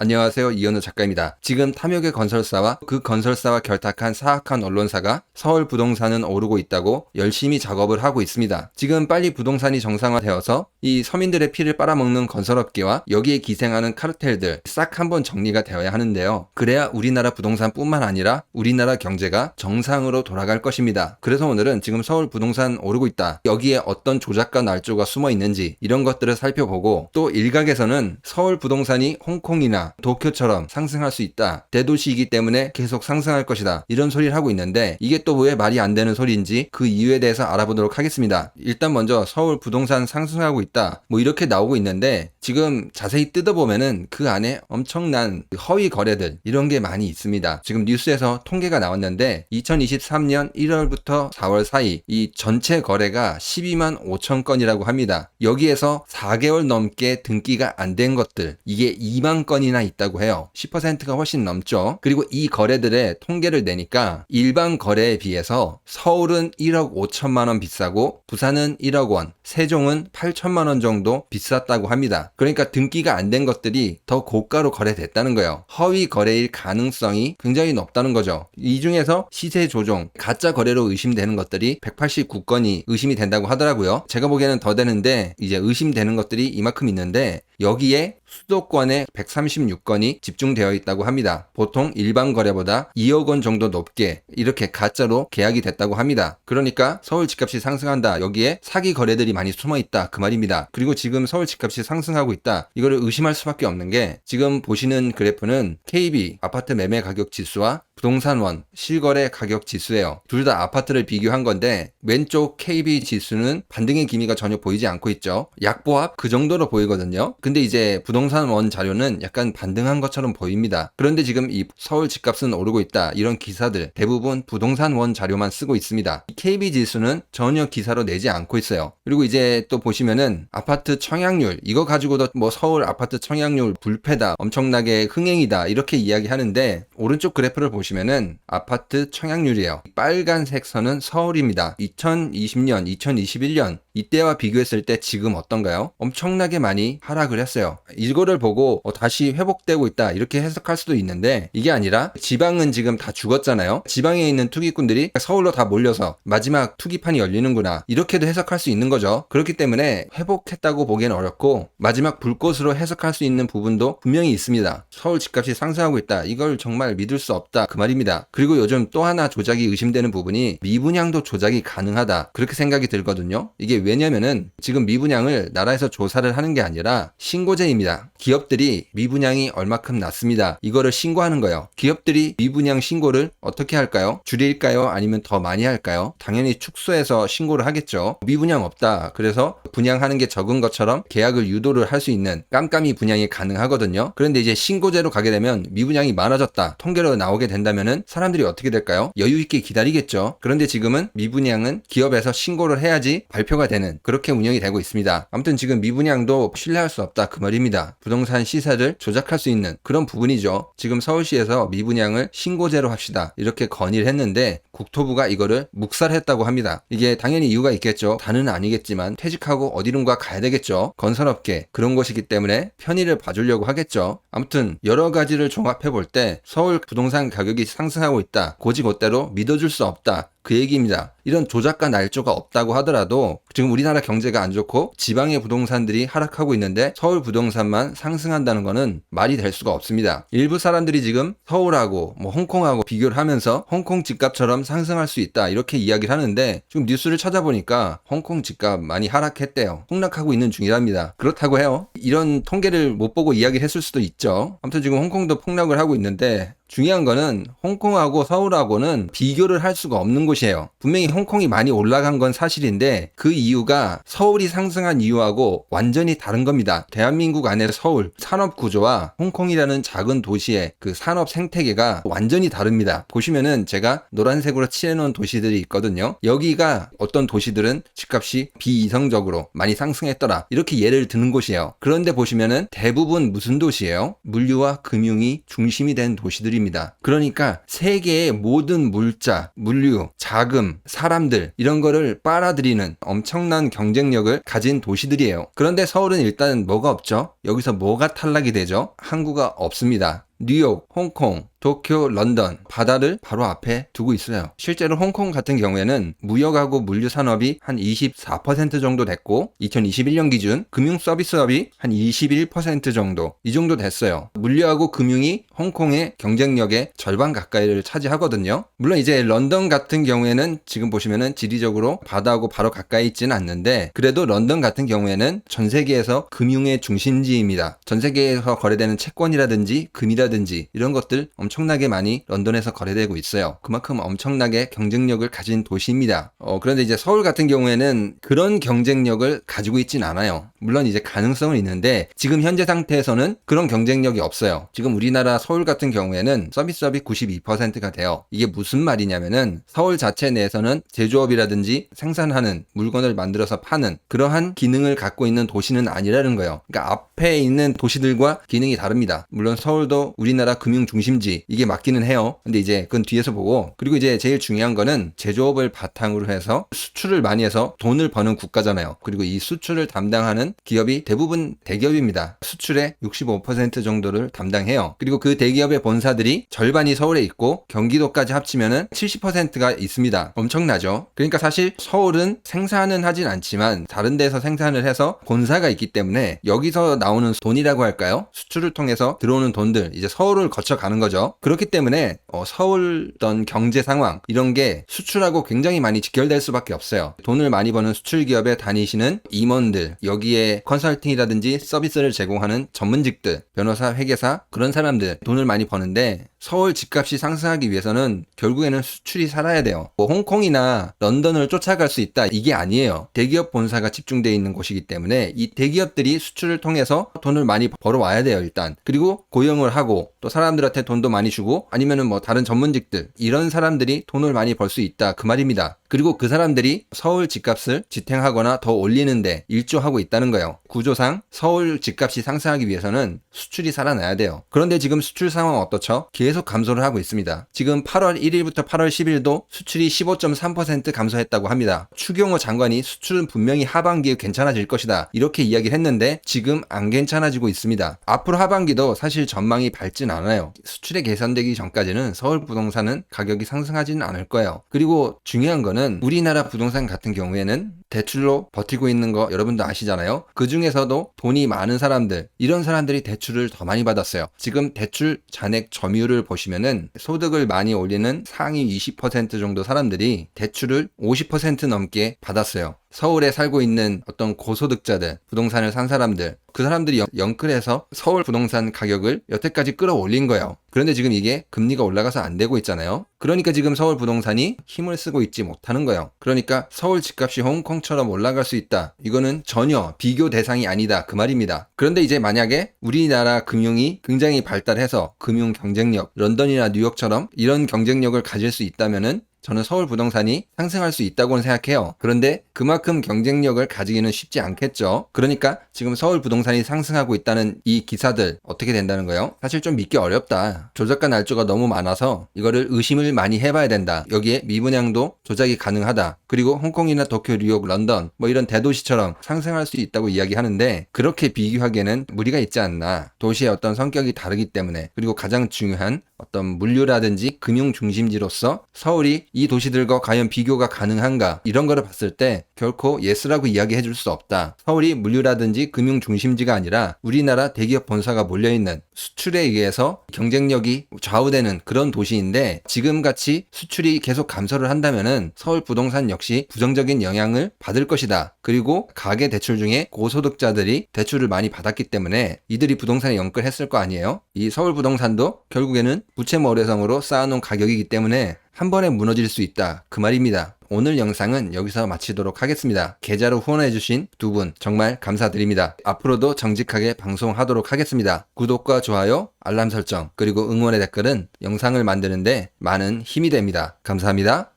안녕하세요. 이현우 작가입니다. 지금 탐욕의 건설사와 그 건설사와 결탁한 사악한 언론사가 서울 부동산은 오르고 있다고 열심히 작업을 하고 있습니다. 지금 빨리 부동산이 정상화되어서 이 서민들의 피를 빨아먹는 건설업계와 여기에 기생하는 카르텔들 싹 한번 정리가 되어야 하는데요. 그래야 우리나라 부동산뿐만 아니라 우리나라 경제가 정상으로 돌아갈 것입니다. 그래서 오늘은 지금 서울 부동산 오르고 있다. 여기에 어떤 조작과 날조가 숨어 있는지 이런 것들을 살펴보고 또 일각에서는 서울 부동산이 홍콩이나 도쿄처럼 상승할 수 있다. 대도시이기 때문에 계속 상승할 것이다. 이런 소리를 하고 있는데 이게 또 왜 말이 안 되는 소리인지 그 이유에 대해서 알아보도록 하겠습니다. 일단 먼저 서울 부동산 상승하고 있다. 뭐 이렇게 나오고 있는데 지금 자세히 뜯어보면은 그 안에 엄청난 허위 거래들 이런 게 많이 있습니다. 지금 뉴스에서 통계가 나왔는데 2023년 1월부터 4월 사이 이 전체 거래가 12만 5천 건이라고 합니다. 여기에서 4개월 넘게 등기가 안 된 것들 이게 2만 건이나 있다고 해요. 10%가 훨씬 넘죠. 그리고 이 거래들의 통계를 내니까 일반 거래에 비해서 서울은 1억 5천만 원 비싸고 부산은 1억 원, 세종은 8천만 원 정도 비쌌다고 합니다. 그러니까 등기가 안 된 것들이 더 고가로 거래됐다는 거예요. 허위 거래일 가능성이 굉장히 높다는 거죠. 이 중에서 시세 조종, 가짜 거래로 의심되는 것들이 189건이 의심이 된다고 하더라고요. 제가 보기에는 더 되는데 이제 의심되는 것들이 이만큼 있는데 여기에 수도권에 136건이 집중되어 있다고 합니다. 보통 일반 거래보다 2억 원 정도 높게 이렇게 가짜로 계약이 됐다고 합니다. 그러니까 서울 집값이 상승한다. 여기에 사기 거래들이 많이 숨어 있다. 그 말입니다. 그리고 지금 서울 집값이 상승하고 있다. 이거를 의심할 수밖에 없는 게 지금 보시는 그래프는 KB 아파트 매매 가격 지수와 부동산원 실거래 가격 지수예요. 둘 다 아파트를 비교한 건데 왼쪽 KB 지수는 반등의 기미가 전혀 보이지 않고 있죠. 약보합 그 정도로 보이거든요. 근데 이제 부동산원 자료는 약간 반등한 것처럼 보입니다. 그런데 지금 이 서울 집값은 오르고 있다. 이런 기사들 대부분 부동산원 자료만 쓰고 있습니다. 이 KB 지수는 전혀 기사로 내지 않고 있어요. 그리고 이제 또 보시면은 아파트 청약률 이거 가지고도 뭐 서울 아파트 청약률 불패다. 엄청나게 흥행이다. 이렇게 이야기하는데 오른쪽 그래프를 보시면은 아파트 청약률이에요. 빨간색 선은 서울입니다. 2020년, 2021년 이때와 비교했을 때 지금 어떤가요? 엄청나게 많이 하락을 했어요. 이거를 보고 다시 회복되고 있다 이렇게 해석할 수도 있는데 이게 아니라 지방은 지금 다 죽었잖아요. 지방에 있는 투기꾼들이 서울로 다 몰려서 마지막 투기판이 열리는구나 이렇게도 해석할 수 있는 거죠. 그렇기 때문에 회복했다고 보기엔 어렵고 마지막 불꽃으로 해석할 수 있는 부분도 분명히 있습니다. 서울 집값이 상승하고 있다. 이걸 정말 믿을 수 없다. 그 말입니다. 그리고 요즘 또 하나 조작이 의심되는 부분이 미분양도 조작이 가능하다. 그렇게 생각이 들거든요. 이게 왜냐면은 지금 미분양을 나라에서 조사를 하는 게 아니라 신고제입니다. 기업들이 미분양이 얼마큼 났습니다. 이거를 신고하는 거예요. 기업들이 미분양 신고를 어떻게 할까요? 줄일까요? 아니면 더 많이 할까요? 당연히 축소해서 신고를 하겠죠. 미분양 없다. 그래서 분양하는 게 적은 것처럼 계약을 유도를 할 수 있는 깜깜이 분양이 가능하거든요. 그런데 이제 신고제로 가게 되면 미분양이 많아졌다. 통계로 나오게 된다면은 사람들이 어떻게 될까요? 여유 있게 기다리겠죠. 그런데 지금은 미분양은 기업에서 신고를 해야지 발표가 되는 그렇게 운영이 되고 있습니다. 아무튼 지금 미분양도 신뢰할 수 없다 그 말입니다. 부동산 시세를 조작할 수 있는 그런 부분이죠. 지금 서울시에서 미분양을 신고제로 합시다 이렇게 건의를 했는데 국토부가 이거를 묵살했다고 합니다. 이게 당연히 이유가 있겠죠. 다는 아니겠지만 퇴직하고 어디론가 가야 되겠죠. 건설업계 그런 곳이기 때문에 편의를 봐주려고 하겠죠. 아무튼 여러 가지를 종합해 볼 때 서울 부동산 가격이 상승하고 있다. 곧이곧대로 믿어줄 수 없다. 그 얘기입니다. 이런 조작과 날조가 없다고 하더라도 지금 우리나라 경제가 안 좋고 지방의 부동산들이 하락하고 있는데 서울 부동산만 상승한다는 거는 말이 될 수가 없습니다. 일부 사람들이 지금 서울하고 뭐 홍콩하고 비교를 하면서 홍콩 집값처럼 상승할 수 있다 이렇게 이야기를 하는데 지금 뉴스를 찾아보니까 홍콩 집값 많이 하락했대요. 폭락하고 있는 중이랍니다. 그렇다고 해요. 이런 통계를 못 보고 이야기를 했을 수도 있죠. 아무튼 지금 홍콩도 폭락을 하고 있는데 중요한 거는 홍콩하고 서울하고는 비교를 할 수가 없는 곳이에요. 분명히 홍콩이 많이 올라간 건 사실인데 그 이유가 서울이 상승한 이유하고 완전히 다른 겁니다. 대한민국 안에 서울 산업 구조와 홍콩이라는 작은 도시의 그 산업 생태계가 완전히 다릅니다. 보시면은 제가 노란색으로 칠해놓은 도시들이 있거든요. 여기가 어떤 도시들은 집값이 비이성적으로 많이 상승했더라 이렇게 예를 드는 곳이에요. 그런데 보시면은 대부분 무슨 도시예요? 물류와 금융이 중심이 된 도시들입니다. 그러니까 세계의 모든 물자, 물류, 자금, 사람들 이런 거를 빨아들이는 엄청난 경쟁력을 가진 도시들이에요. 그런데 서울은 일단 뭐가 없죠? 여기서 뭐가 탈락이 되죠? 항구가 없습니다. 뉴욕, 홍콩, 도쿄, 런던 바다를 바로 앞에 두고 있어요. 실제로 홍콩 같은 경우에는 무역하고 물류 산업이 한 24% 정도 됐고 2021년 기준 금융 서비스업이 한 21% 정도 이 정도 됐어요. 물류하고 금융이 홍콩의 경쟁력의 절반 가까이를 차지하거든요. 물론 이제 런던 같은 경우에는 지금 보시면은 지리적으로 바다하고 바로 가까이 있지는 않는데 그래도 런던 같은 경우에는 전 세계에서 금융의 중심지입니다. 전 세계에서 거래되는 채권이라든지 금이라든지 이런 것들 엄청나게 많이 런던에서 거래되고 있어요. 그만큼 엄청나게 경쟁력을 가진 도시입니다. 그런데 이제 서울 같은 경우에는 그런 경쟁력을 가지고 있진 않아요. 물론 이제 가능성은 있는데 지금 현재 상태에서는 그런 경쟁력이 없어요. 지금 우리나라 서울 같은 경우에는 서비스업이 92%가 돼요. 이게 무슨 말이냐면은 서울 자체 내에서는 제조업이라든지 생산하는 물건을 만들어서 파는 그러한 기능을 갖고 있는 도시는 아니라는 거예요. 그러니까 앞에 있는 도시들과 기능이 다릅니다. 물론 서울도 우리나라 금융 중심지 이게 맞기는 해요. 근데 이제 그건 뒤에서 보고 그리고 이제 제일 중요한 거는 제조업을 바탕으로 해서 수출을 많이 해서 돈을 버는 국가잖아요. 그리고 이 수출을 담당하는 기업이 대부분 대기업입니다. 수출의 65% 정도를 담당해요. 그리고 그 대기업의 본사들이 절반이 서울에 있고 경기도까지 합치면은 70%가 있습니다. 엄청나죠? 그러니까 사실 서울은 생산은 하진 않지만 다른 데서 생산을 해서 본사가 있기 때문에 여기서 나오는 돈이라고 할까요? 수출을 통해서 들어오는 돈들 이제 서울을 거쳐가는 거죠. 그렇기 때문에 서울 어떤 경제 상황 이런 게 수출하고 굉장히 많이 직결될 수밖에 없어요. 돈을 많이 버는 수출 기업에 다니시는 임원들 여기에 컨설팅이라든지 서비스를 제공하는 전문직들 변호사, 회계사 그런 사람들 돈을 많이 버는데 서울 집값이 상승하기 위해서는 결국에는 수출이 살아야 돼요. 뭐 홍콩이나 런던을 쫓아갈 수 있다 이게 아니에요. 대기업 본사가 집중되어 있는 곳이기 때문에 이 대기업들이 수출을 통해서 돈을 많이 벌어와야 돼요 일단. 그리고 고용을 하고 또 사람들한테 돈도 많이 주고 아니면은 뭐 다른 전문직들 이런 사람들이 돈을 많이 벌 수 있다 그 말입니다. 그리고 그 사람들이 서울 집값을 지탱하거나 더 올리는데 일조하고 있다는 거예요. 구조상 서울 집값이 상승하기 위해서는 수출이 살아나야 돼요. 그런데 지금 수출 상황 어떻죠? 계속 감소를 하고 있습니다. 지금 8월 1일부터 8월 10일도 수출이 15.3% 감소했다고 합니다. 추경호 장관이 수출은 분명히 하반기에 괜찮아질 것이다 이렇게 이야기를 했는데 지금 안 괜찮아지고 있습니다. 앞으로 하반기도 사실 전망이 밝진 않아요. 수출이 개선되기 전까지는 서울 부동산은 가격이 상승하지는 않을 거예요. 그리고 중요한 거는 우리나라 부동산 같은 경우에는 대출로 버티고 있는 거 여러분도 아시잖아요. 그 중에서도 돈이 많은 사람들 이런 사람들이 대출을 더 많이 받았어요. 지금 대출 잔액 점유율을 보시면은 소득을 많이 올리는 상위 20% 정도 사람들이 대출을 50% 넘게 받았어요. 서울에 살고 있는 어떤 고소득자들, 부동산을 산 사람들, 그 사람들이 영끌해서 서울 부동산 가격을 여태까지 끌어올린 거예요. 그런데 지금 이게 금리가 올라가서 안 되고 있잖아요. 그러니까 지금 서울 부동산이 힘을 쓰고 있지 못하는 거예요. 그러니까 서울 집값이 홍콩처럼 올라갈 수 있다. 이거는 전혀 비교 대상이 아니다. 그 말입니다. 그런데 이제 만약에 우리나라 금융이 굉장히 발달해서 금융 경쟁력, 런던이나 뉴욕처럼 이런 경쟁력을 가질 수 있다면은 저는 서울 부동산이 상승할 수 있다고는 생각해요. 그런데 그만큼 경쟁력을 가지기는 쉽지 않겠죠. 그러니까 지금 서울 부동산이 상승하고 있다는 이 기사들 어떻게 된다는 거예요? 사실 좀 믿기 어렵다. 조작가 날조가 너무 많아서 이거를 의심을 많이 해봐야 된다. 여기에 미분양도 조작이 가능하다. 그리고 홍콩이나 도쿄, 뉴욕, 런던 뭐 이런 대도시처럼 상승할 수 있다고 이야기하는데 그렇게 비교하기에는 무리가 있지 않나. 도시의 어떤 성격이 다르기 때문에 그리고 가장 중요한 어떤 물류라든지 금융 중심지로서 서울이 이 도시들과 과연 비교가 가능한가 이런 거를 봤을 때 결코 예스라고 이야기해 줄 수 없다. 서울이 물류라든지 금융 중심지가 아니라 우리나라 대기업 본사가 몰려있는 수출에 의해서 경쟁력이 좌우되는 그런 도시인데 지금같이 수출이 계속 감소를 한다면은 서울 부동산 역시 부정적인 영향을 받을 것이다. 그리고 가계 대출 중에 고소득자들이 대출을 많이 받았기 때문에 이들이 부동산에 연끌했을 거 아니에요? 이 서울 부동산도 결국에는 부채모래성으로 쌓아놓은 가격이기 때문에 한 번에 무너질 수 있다. 그 말입니다. 오늘 영상은 여기서 마치도록 하겠습니다. 계좌로 후원해주신 두 분 정말 감사드립니다. 앞으로도 정직하게 방송하도록 하겠습니다. 구독과 좋아요, 알람 설정, 그리고 응원의 댓글은 영상을 만드는데 많은 힘이 됩니다. 감사합니다.